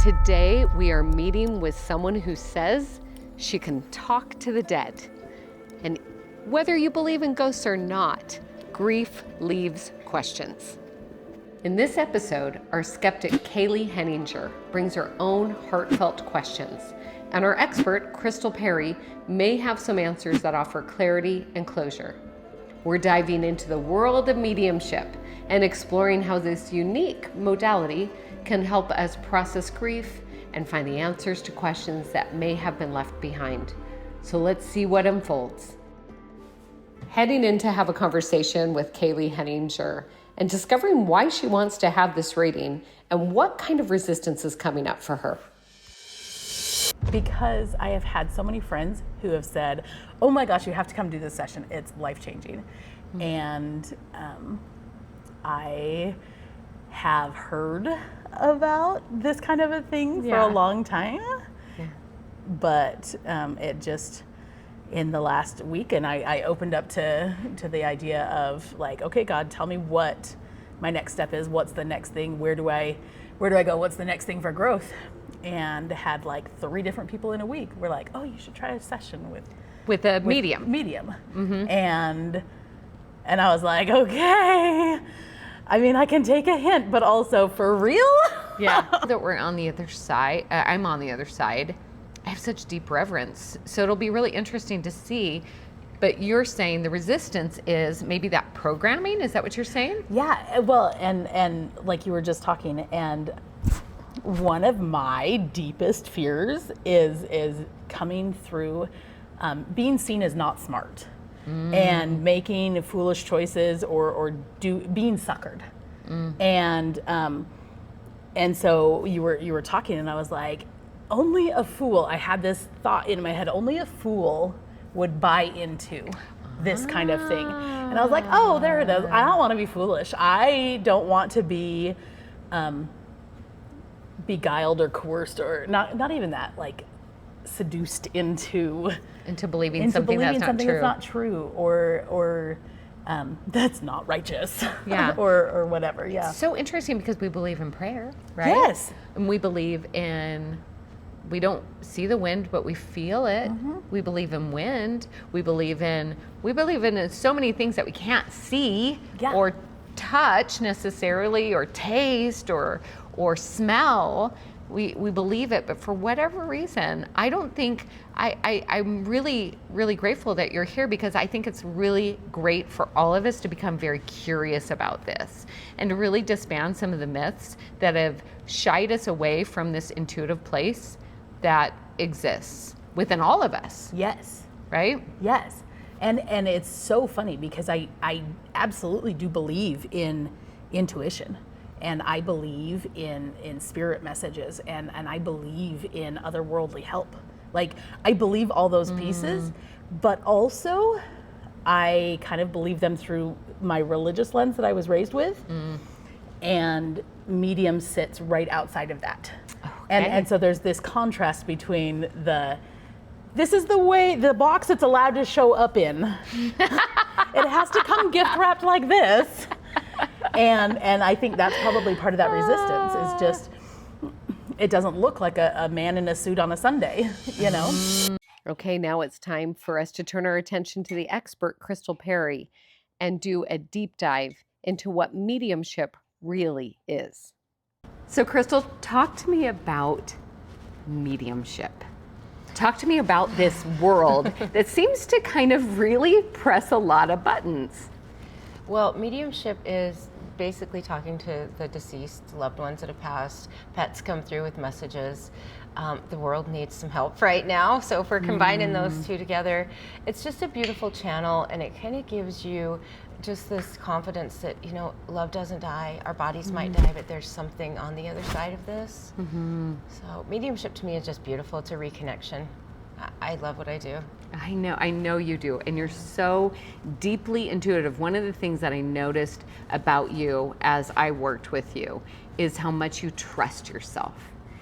Today, we are meeting with someone who says she can talk to the dead. And whether you believe in ghosts or not, grief leaves questions. In this episode, our skeptic Kaylee Henninger brings her own heartfelt questions, and our expert, Krystal Parry, may have some answers that offer clarity and closure. We're diving into the world of mediumship and exploring how this unique modality can help us process grief and find the answers to questions that may have been left behind. So let's see what unfolds. Heading in to have a conversation with Kaylee Henninger and discovering why she wants to have this reading and what kind of resistance is coming up for her. Because I have had so many friends who have said, oh my gosh, you have to come do this session. It's life-changing. Mm-hmm. And I have heard about this kind of a thing for a long time. Yeah. But it just, in the last week, and I opened up to the idea of like, okay, God, tell me what my next step is. What's the next thing? Where do I go? What's the next thing for growth? And had like 3 different people in a week were like, oh, you should try a session with a medium. Mm-hmm. And I was like, okay. I mean, I can take a hint, but also for real? Yeah. That we're on the other side. I'm on the other side. I have such deep reverence. So it'll be really interesting to see. But you're saying the resistance is maybe that programming? Is that what you're saying? Yeah. Well, and like you were just talking, and one of my deepest fears is coming through being seen as not smart. And making foolish choices or being suckered. And so you were talking, and I was like, only a fool. I had this thought in my head, only a fool would buy into this kind of thing. And I was like, oh, there it is. I don't want to be foolish. I don't want to be beguiled or coerced, or not even that, like seduced into believing something that's not true, or that's not righteous. Yeah. or whatever. Yeah. It's so interesting because we believe in prayer, right? Yes. And we believe in, we don't see the wind, but we feel it. Mm-hmm. We believe in wind. We believe in so many things that we can't see or touch necessarily, or taste or smell. We believe it, but for whatever reason, I don't think, I'm really, really grateful that you're here, because I think it's really great for all of us to become very curious about this and to really disband some of the myths that have shied us away from this intuitive place that exists within all of us. Yes. Right? Yes. And it's so funny because I absolutely do believe in intuition. And I believe in spirit messages, and I believe in otherworldly help. Like, I believe all those pieces, but also I kind of believe them through my religious lens that I was raised with. And medium sits right outside of that. Okay. And so there's this contrast between this is the way, the box it's allowed to show up in. It has to come gift wrapped like this. And I think that's probably part of that resistance, is just, it doesn't look like a man in a suit on a Sunday, you know? Okay, now it's time for us to turn our attention to the expert, Krystal Parry, and do a deep dive into what mediumship really is. So Krystal, talk to me about mediumship. Talk to me about this world that seems to kind of really press a lot of buttons. Well, mediumship is basically talking to the deceased, loved ones that have passed. Pets come through with messages. The world needs some help right now. So if we're combining those two together, it's just a beautiful channel, and it kind of gives you just this confidence that, you know, love doesn't die. Our bodies might die, but there's something on the other side of this. So mediumship to me is just beautiful. It's a reconnection. I love what I do. I know you do, and you're so deeply intuitive. One of the things that I noticed about you as I worked with you is how much you trust yourself,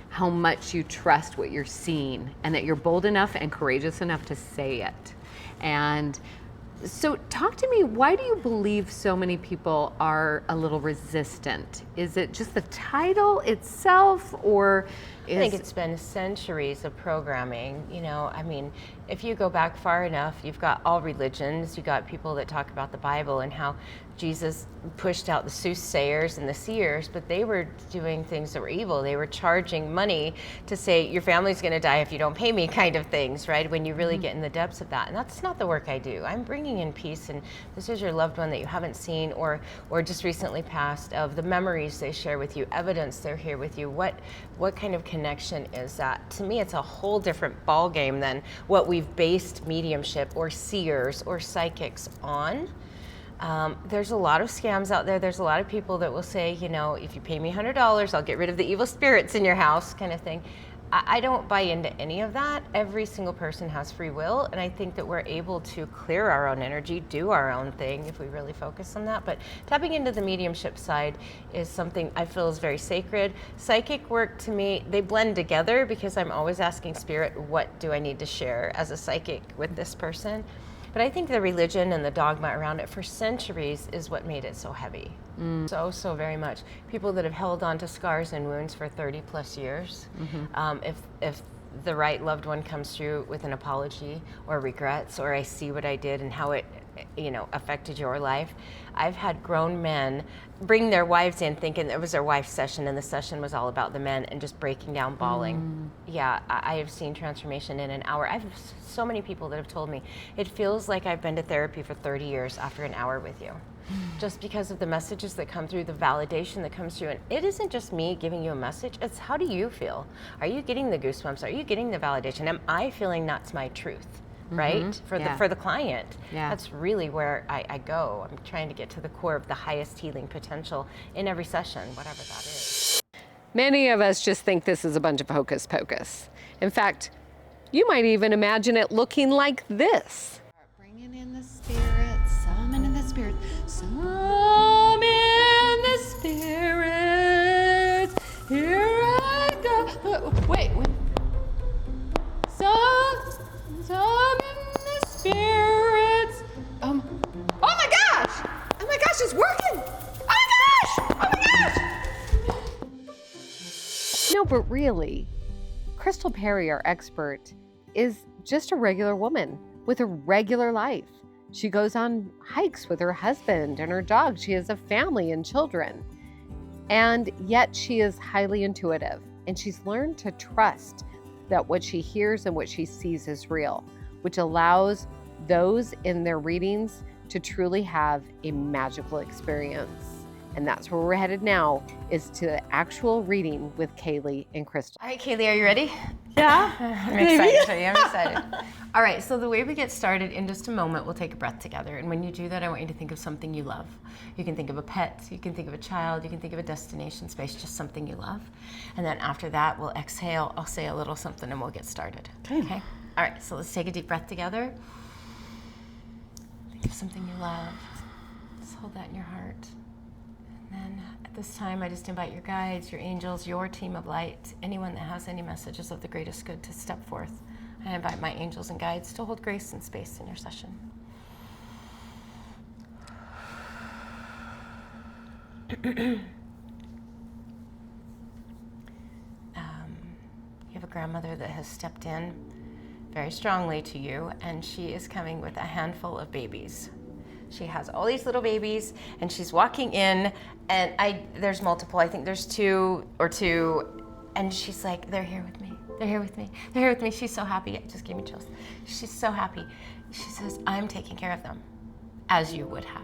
how much you trust what you're seeing, and that you're bold enough and courageous enough to say it. And so talk to me, why do you believe so many people are a little resistant? Is it just the title itself, or I think it's been centuries of programming. You know, I mean, if you go back far enough, you've got all religions. You've got people that talk about the Bible and how Jesus pushed out the soothsayers and the seers, but they were doing things that were evil. They were charging money to say, your family's going to die if you don't pay me, kind of things, right? When you really get in the depths of that. And that's not the work I do. I'm bringing in peace, and this is your loved one that you haven't seen or just recently passed, of the memories they share with you, evidence they're here with you. What kind of connection is that? To me, it's a whole different ball game than what we've based mediumship or seers or psychics on. There's a lot of scams out there. There's a lot of people that will say, you know, if you pay me $100, I'll get rid of the evil spirits in your house, kind of thing. I don't buy into any of that. Every single person has free will, and I think that we're able to clear our own energy, do our own thing if we really focus on that. But tapping into the mediumship side is something I feel is very sacred. Psychic work, to me, they blend together because I'm always asking Spirit, what do I need to share as a psychic with this person? But I think the religion and the dogma around it for centuries is what made it so heavy. So very much. People that have held on to scars and wounds for 30 plus years, if the right loved one comes through with an apology or regrets, or I see what I did and how it, you know, affected your life. I've had grown men bring their wives in thinking it was their wife's session, and the session was all about the men, and just breaking down bawling. Yeah, I have seen transformation in an hour. I have so many people that have told me it feels like I've been to therapy for 30 years after an hour with you. Just because of the messages that come through, the validation that comes through. And it isn't just me giving you a message, it's how do you feel? Are you getting the goosebumps? Are you getting the validation? Am I feeling that's my truth? Right? For the client. That's really where I go. I'm trying to get to the core of the highest healing potential in every session, whatever that is. Many of us just think this is a bunch of hocus pocus. In fact, you might even imagine it looking like this. Bringing in the spirit, summon in the spirit, summon the spirit. Here I go. Wait. Summon the spirits. Oh my gosh! Oh my gosh, it's working! Oh my gosh! No, but really, Krystal Parry, our expert, is just a regular woman with a regular life. She goes on hikes with her husband and her dog. She has a family and children. And yet she is highly intuitive, and she's learned to trust that what she hears and what she sees is real, which allows those in their readings to truly have a magical experience. And that's where we're headed now, is to the actual reading with Kaylee and Krystal. All right, Kaylee, are you ready? Yeah. I'm excited for you. I'm excited. All right, so the way we get started, in just a moment, we'll take a breath together. And when you do that, I want you to think of something you love. You can think of a pet, you can think of a child, you can think of a destination space, just something you love. And then after that, we'll exhale. I'll say a little something and we'll get started. Okay? All right, so let's take a deep breath together. Think of something you love. Just hold that in your heart. And then at this time, I just invite your guides, your angels, your team of light, anyone that has any messages of the greatest good to step forth. I invite my angels and guides to hold grace and space in your session. You have a grandmother that has stepped in very strongly to you, and she is coming with a handful of babies. She has all these little babies, and she's walking in, and there's multiple. I think there's two, and she's like, they're here with me. They're here with me. They're here with me. She's so happy. It just gave me chills. She's so happy. She says, I'm taking care of them, as you would have.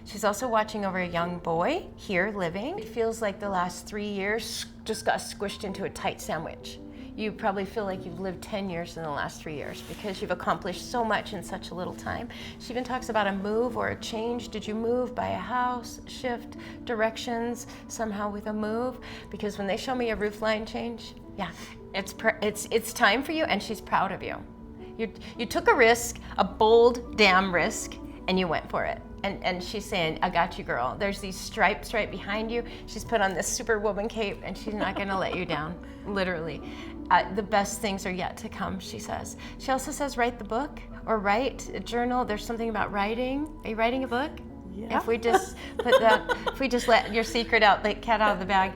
She's also watching over a young boy here living. It feels like the last 3 years just got squished into a tight sandwich. You probably feel like you've lived 10 years in the last 3 years because you've accomplished so much in such a little time. She even talks about a move or a change. Did you move, buy a house, shift directions somehow with a move? Because when they show me a roof line change, yeah, it's time for you, and she's proud of you. You took a risk, a bold damn risk, and you went for it. And she's saying, I got you, girl. There's these stripes right behind you. She's put on this superwoman cape, and she's not gonna let you down, literally. The best things are yet to come, she says. She also says, write the book, or write a journal. There's something about writing. Are you writing a book? Yeah. If we just if we just let your secret out, like cat out of the bag,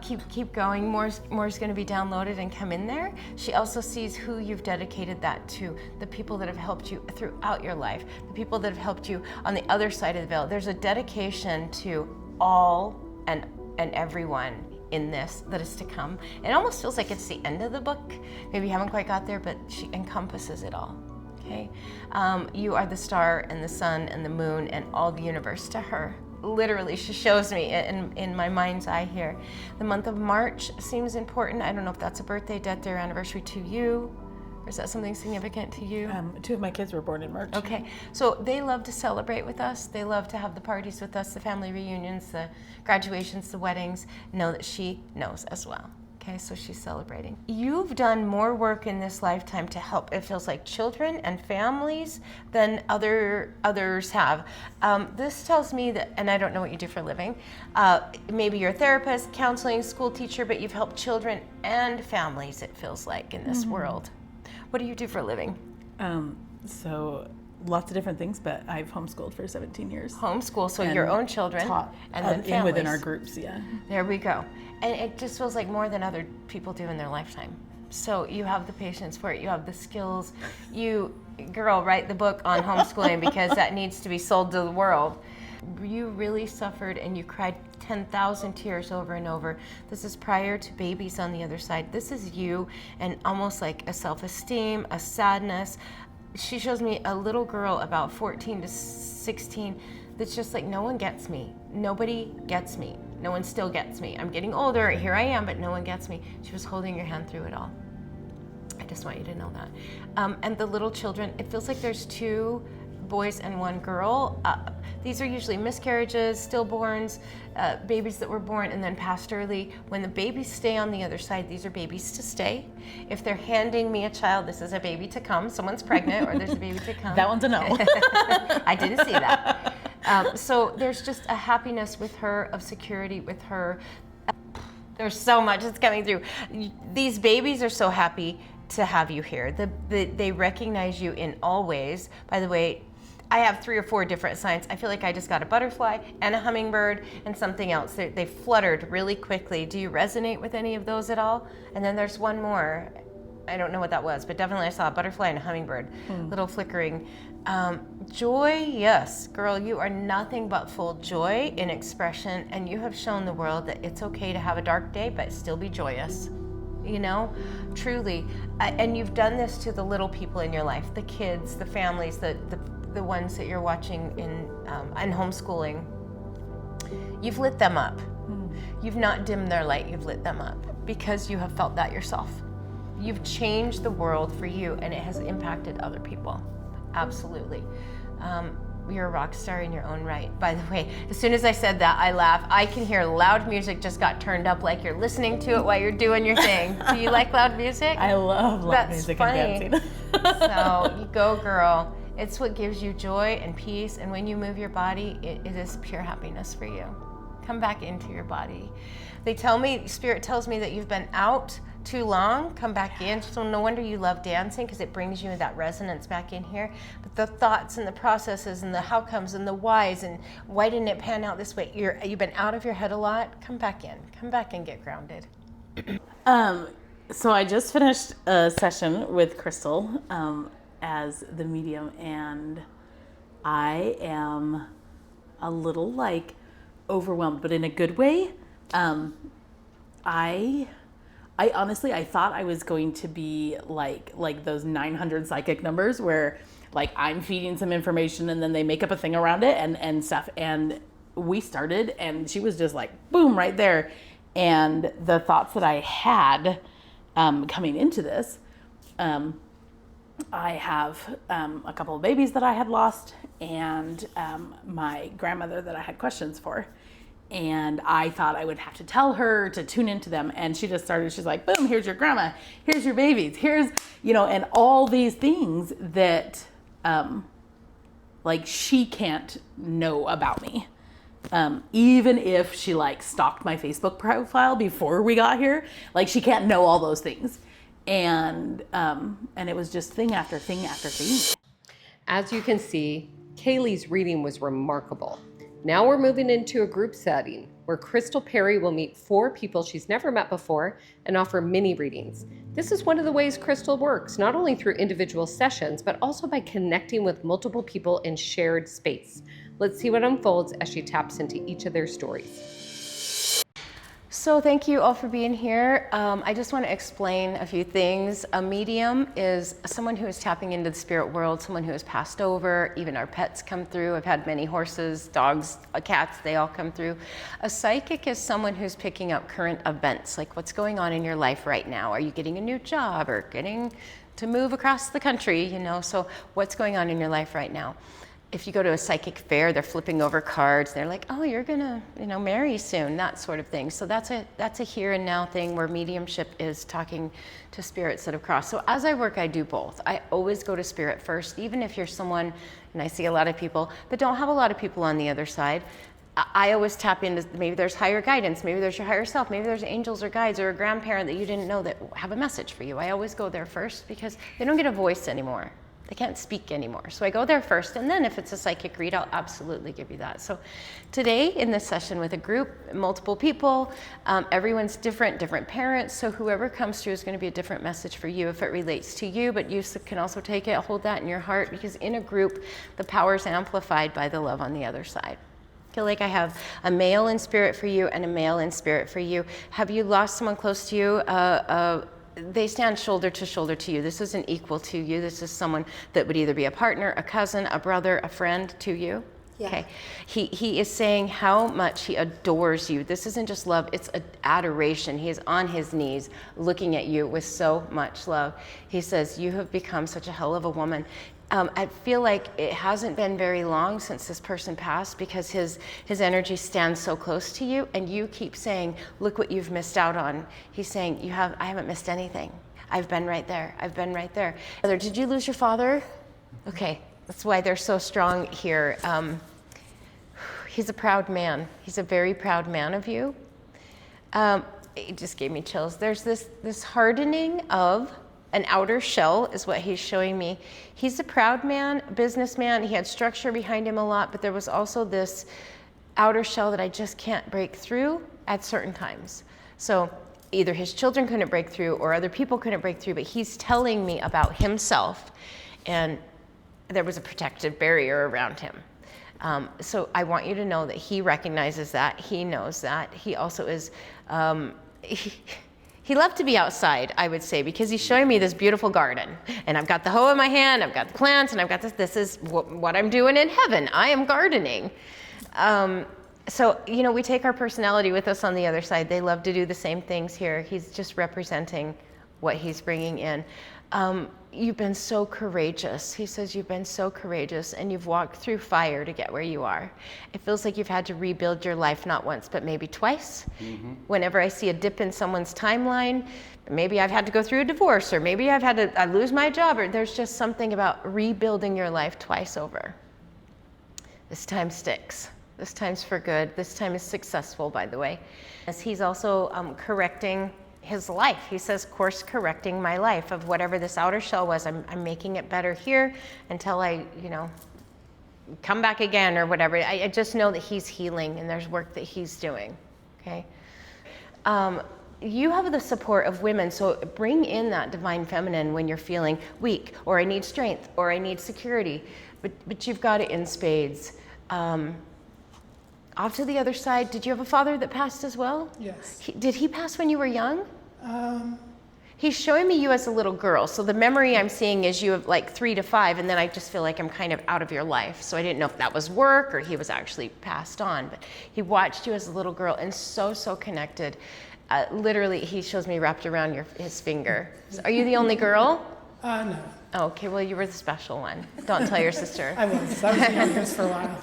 keep going, more is going to be downloaded and come in there. She also sees who you've dedicated that to, the people that have helped you throughout your life, the people that have helped you on the other side of the veil. There's a dedication to all and everyone in this that is to come. It almost feels like it's the end of the book. Maybe you haven't quite got there, but she encompasses it all. Okay, you are the star and the sun and the moon and all the universe to her. Literally, she shows me in my mind's eye here. The month of March seems important. I don't know if that's a birthday, death, or anniversary to you, or is that something significant to you? 2 of my kids were born in March. Okay, so they love to celebrate with us. They love to have the parties with us, the family reunions, the graduations, the weddings. Know that she knows as well. Okay, so she's celebrating. You've done more work in this lifetime to help, it feels like, children and families than others have. This tells me that, and I don't know what you do for a living, maybe you're a therapist, counseling, school teacher, but you've helped children and families, it feels like, in this world. What do you do for a living? So lots of different things, but I've homeschooled for 17 years. Homeschool, so And your own children, taught and then families. within our groups, yeah. There we go. And it just feels like more than other people do in their lifetime. So you have the patience for it, you have the skills. You, girl, write the book on homeschooling because that needs to be sold to the world. You really suffered and you cried 10,000 tears over and over. This is prior to babies on the other side. This is you, and almost like a self-esteem, a sadness. She shows me a little girl about 14 to 16 that's just like, no one gets me. Nobody gets me. No one still gets me. I'm getting older, here I am, but no one gets me. She was holding your hand through it all. I just want you to know that. And the little children, it feels like there's 2 boys and 1 girl. These are usually miscarriages, stillborns, babies that were born and then passed early. When the babies stay on the other side, these are babies to stay. If they're handing me a child, this is a baby to come. Someone's pregnant or there's a baby to come. That one's a no. I didn't see that. So there's just a happiness with her, of security with her. There's so much that's coming through. These babies are so happy to have you here. They recognize you in all ways. By the way, I have 3 or 4 different signs. I feel like I just got a butterfly and a hummingbird and something else. They fluttered really quickly. Do you resonate with any of those at all? And then there's one more. I don't know what that was, but definitely I saw a butterfly and a hummingbird, little flickering. Joy, yes, girl, you are nothing but full joy in expression, and you have shown the world that it's okay to have a dark day, but still be joyous. You know, truly. And you've done this to the little people in your life, the kids, the families, the ones that you're watching in homeschooling. You've lit them up. You've not dimmed their light, you've lit them up because you have felt that yourself. You've changed the world for you, and it has impacted other people. Absolutely. You're a rock star in your own right. By the way, as soon as I said that, I laughed. I can hear loud music just got turned up like you're listening to it while you're doing your thing. Do you like loud music? I love loud music and dancing. So you go, girl. It's what gives you joy and peace, and when you move your body, it is pure happiness for you. Come back into your body. They tell me, Spirit tells me that you've been out too long, come back in. So no wonder you love dancing, because it brings you that resonance back in here. But the thoughts and the processes and the how comes and the whys and why didn't it pan out this way? You've been out of your head a lot. Come back in. Come back and get grounded. So I just finished a session with Krystal as the medium, and I am a little like overwhelmed, but in a good way. I honestly, I thought I was going to be like those 900 psychic numbers where like I'm feeding some information and then they make up a thing around it and stuff. And we started and she was just like, boom, right there. And the thoughts that I had coming into this, I have a couple of babies that I had lost and my grandmother that I had questions for. And I thought I would have to tell her to tune into them. And she just started, she's like, boom, here's your grandma, here's your babies, here's, and all these things that like she can't know about me. Even if she like stalked my Facebook profile before we got here, like she can't know all those things. And it was just thing after thing after thing. As you can see, Kaylee's reading was remarkable. Now we're moving into a group setting where Krystal Parry will meet 4 people she's never met before and offer mini readings. This is one of the ways Krystal works, not only through individual sessions, but also by connecting with multiple people in shared space. Let's see what unfolds as she taps into each of their stories. So thank you all for being here. I just want to explain a few things. A medium is someone who is tapping into the spirit world, someone who has passed over. Even our pets come through. I've had many horses, dogs, cats, they all come through. A psychic is someone who's picking up current events, like what's going on in your life right now. Are you getting a new job or getting to move across the country? You know, so what's going on in your life right now? If you go to a psychic fair, they're flipping over cards. They're like, oh, you're gonna, marry soon, that sort of thing. So that's a here and now thing where mediumship is talking to spirits that have crossed. So as I work, I do both. I always go to spirit first, even if you're someone, and I see a lot of people that don't have a lot of people on the other side. I always tap into, maybe there's higher guidance, maybe there's your higher self, maybe there's angels or guides or a grandparent that you didn't know that have a message for you. I always go there first because they don't get a voice anymore. They can't speak anymore. So I go there first, and then if it's a psychic read, I'll absolutely give you that. So today in this session with a group, multiple people, everyone's different parents, so whoever comes through is going to be a different message for you if it relates to you, but you can also take it, hold that in your heart, because in a group, the power is amplified by the love on the other side. I feel like I have a male in spirit for you and a male in spirit for you. Have you lost someone close to you? They stand shoulder to shoulder to you. This isn't equal to you. This is someone that would either be a partner, a cousin, a brother, a friend to you. Yeah. Okay. He is saying how much he adores you. This isn't just love, it's adoration. He is on his knees looking at you with so much love. He says, you have become such a hell of a woman. I feel like it hasn't been very long since this person passed because his energy stands so close to you, and you keep saying, look what you've missed out on. He's saying, I haven't missed anything. I've been right there. I've been right there. Did you lose your father? Okay, that's why they're so strong here. He's a proud man. He's a very proud man of you. It just gave me chills. There's this hardening of an outer shell is what he's showing me. He's a proud man, businessman. He had structure behind him a lot, but there was also this outer shell that I just can't break through at certain times. So either his children couldn't break through or other people couldn't break through, but he's telling me about himself, and there was a protective barrier around him. So I want you to know that he recognizes that, he knows that. He also is, he loved to be outside, I would say, because he's showing me this beautiful garden. And I've got the hoe in my hand, I've got the plants, and I've got this. This is what I'm doing in heaven. I am gardening. So, we take our personality with us on the other side. They love to do the same things here. He's just representing what he's bringing in. You've been so courageous. He says you've been so courageous, and you've walked through fire to get where you are. It feels like you've had to rebuild your life not once, but maybe twice. Mm-hmm. Whenever I see a dip in someone's timeline, maybe I've had to go through a divorce, or maybe I've had to lose my job, or there's just something about rebuilding your life twice over. This time sticks. This time's for good. This time is successful, by the way. As he's also correcting his life. He says, course correcting my life of whatever this outer shell was. I'm making it better here until I, come back again or whatever. I just know that he's healing and there's work that he's doing, okay? You have the support of women, so bring in that divine feminine when you're feeling weak, or I need strength, or I need security, but you've got it in spades. Off to the other side, did you have a father that passed as well? Yes. Did he pass when you were young? He's showing me you as a little girl. So the memory I'm seeing is you of like 3 to 5, and then I just feel like I'm kind of out of your life. So I didn't know if that was work or he was actually passed on. But he watched you as a little girl and so connected. Literally, he shows me wrapped around his finger. So are you the only girl? No. Oh, okay, well, you were the special one. Don't tell your sister. I was the youngest for a while.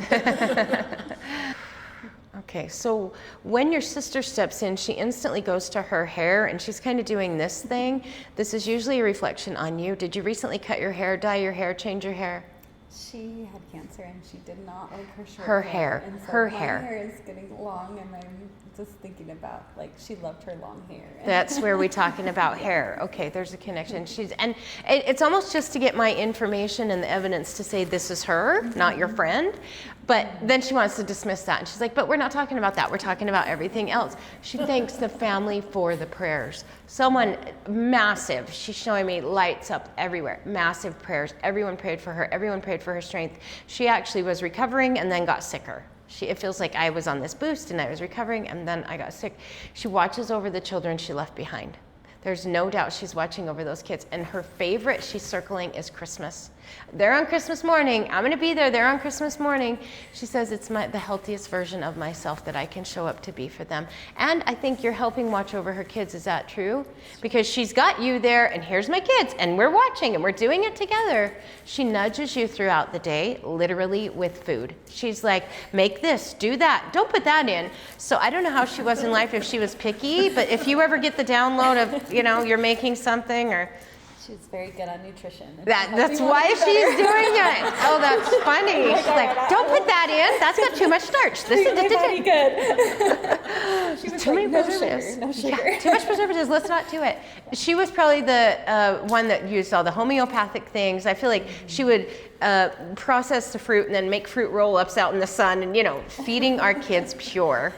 Okay, so when your sister steps in, she instantly goes to her hair, and she's kind of doing this thing. This is usually a reflection on you. Did you recently cut your hair, dye your hair, change your hair? She had cancer and she did not like her short Her hair. And so Her my hair. hair is getting long, and I'm just thinking about, like, she loved her long hair. That's where we're talking about hair. Okay, there's a connection. And it's almost just to get my information and the evidence to say this is her, not your friend. But then she wants to dismiss that. And she's like, but we're not talking about that. We're talking about everything else. She thanks the family for the prayers. Someone massive, she's showing me lights up everywhere, massive prayers. Everyone prayed for her. Everyone prayed for her strength. She actually was recovering and then got sicker. It feels like I was on this boost and I was recovering and then I got sick. She watches over the children she left behind. There's no doubt she's watching over those kids. And her favorite she's circling is Christmas. They're on Christmas morning. I'm going to be there. They're on Christmas morning. She says it's the healthiest version of myself that I can show up to be for them. And I think you're helping watch over her kids. Is that true? Because she's got you there and here's my kids and we're watching and we're doing it together. She nudges you throughout the day, literally with food. She's like, make this, do that. Don't put that in. So I don't know how she was in life if she was picky, but if you ever get the download of, you're making something or... She's very good on nutrition. That's why she's doing it. Oh, that's funny. She's like, don't put that in. That's got too much starch. This is good. She was too many no preservatives. sugar, no sugar. Yeah, too much preservatives. Let's not do it. She was probably the one that used all the homeopathic things. I feel like she would process the fruit and then make fruit roll-ups out in the sun and, feeding our kids pure.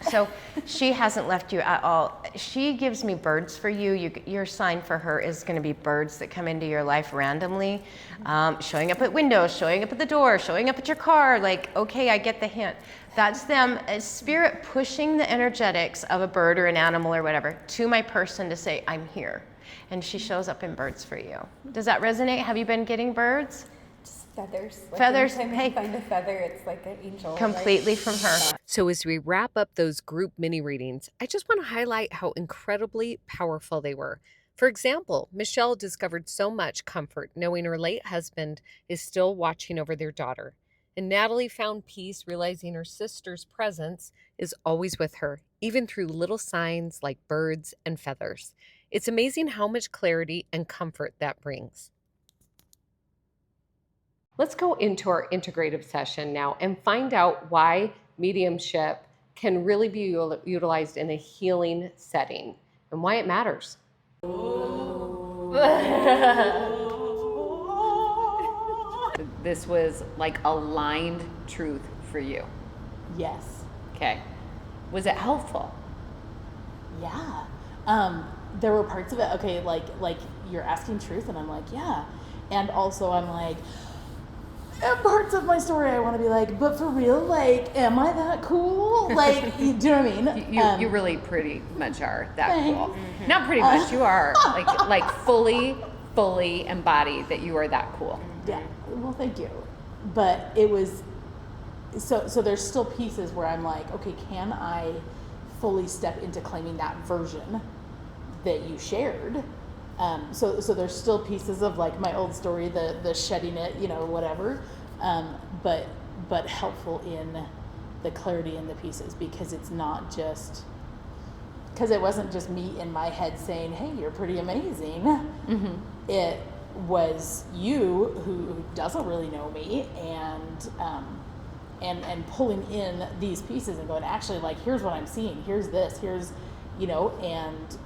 So she hasn't left you at all. She gives me birds for you. Your sign for her is going to be birds that come into your life randomly, showing up at windows, showing up at the door, showing up at your car. Like, okay, I get the hint. That's them, a spirit pushing the energetics of a bird or an animal or whatever to my person to say, I'm here. And she shows up in birds for you. Does that resonate? Have you been getting birds? Feathers. Feathers. Anytime Hey. you find a feather, it's like an angel. Completely from her. So as we wrap up those group mini readings, I just want to highlight how incredibly powerful they were. For example, Michelle discovered so much comfort knowing her late husband is still watching over their daughter. And Natalie found peace realizing her sister's presence is always with her, even through little signs like birds and feathers. It's amazing how much clarity and comfort that brings. Let's go into our integrative session now and find out why mediumship can really be utilized in a healing setting and why it matters. This was like aligned truth for you. Yes. Okay. Was it helpful? Yeah. There were parts of it, okay, like you're asking truth, and I'm like, yeah. And also I'm like, and parts of my story I want to be like, but for real, like, am I that cool? Like, do you know what I mean? You really pretty much are that thanks. cool. Not pretty much, you are like fully embody that you are that cool. Yeah. Well, thank you. But it was so there's still pieces where I'm like, okay, can I fully step into claiming that version that you shared? So there's still pieces of like my old story, the shedding it, whatever, but helpful in the clarity in the pieces, because it's not just, because it wasn't just me in my head saying, hey, you're pretty amazing. Mm-hmm. It was you who doesn't really know me and pulling in these pieces and going, actually, like, here's what I'm seeing, here's this, here's, and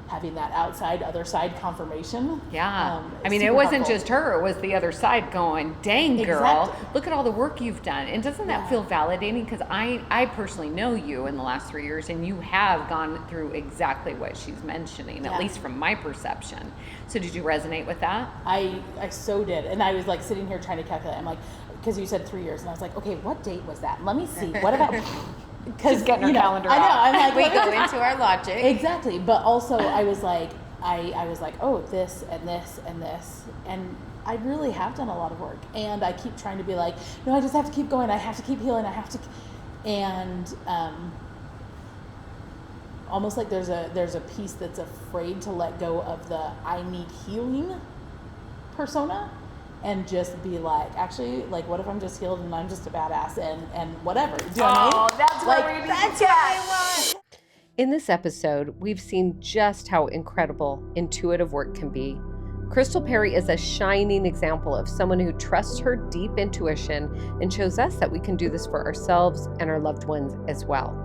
having that other side confirmation. Yeah. I mean, it wasn't just her, it was the other side going, dang, girl, Exactly. look at all the work you've done. And doesn't that feel validating? Because I personally know you in the last 3 years, and you have gone through exactly what she's mentioning, at least from my perception. So did you resonate with that? I so did. And I was like sitting here trying to calculate. I'm like, because you said 3 years, and I was like, okay, what date was that? Let me see. What about... Just getting her calendar I know. out. I'm like, We go into our logic. exactly. But also, I was like, I was like, oh, this and this and this, and I really have done a lot of work. And I keep trying to be like, no, I just have to keep going. I have to keep healing. I have to, and almost like there's a piece that's afraid to let go of the I need healing persona. And just be like, actually, like, what if I'm just healed and I'm just a badass and whatever? Do you know what I mean? That's like, where we that's what I want. In this episode, we've seen just how incredible intuitive work can be. Krystal Parry is a shining example of someone who trusts her deep intuition and shows us that we can do this for ourselves and our loved ones as well.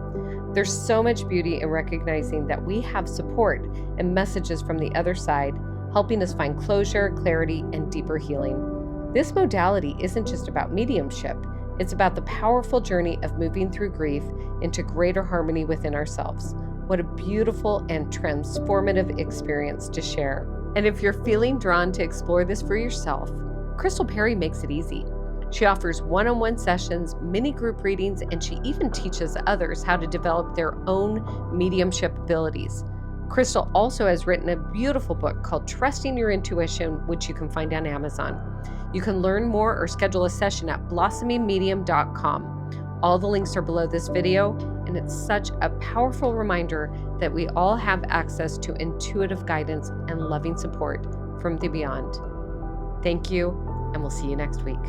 There's so much beauty in recognizing that we have support and messages from the other side, helping us find closure, clarity, and deeper healing. This modality isn't just about mediumship. It's about the powerful journey of moving through grief into greater harmony within ourselves. What a beautiful and transformative experience to share. And if you're feeling drawn to explore this for yourself, Krystal Parry makes it easy. She offers one-on-one sessions, mini group readings, and she even teaches others how to develop their own mediumship abilities. Krystal also has written a beautiful book called Trusting Your Intuition, which you can find on Amazon. You can learn more or schedule a session at blossomingmedium.com. All the links are below this video, and it's such a powerful reminder that we all have access to intuitive guidance and loving support from the beyond. Thank you, and we'll see you next week.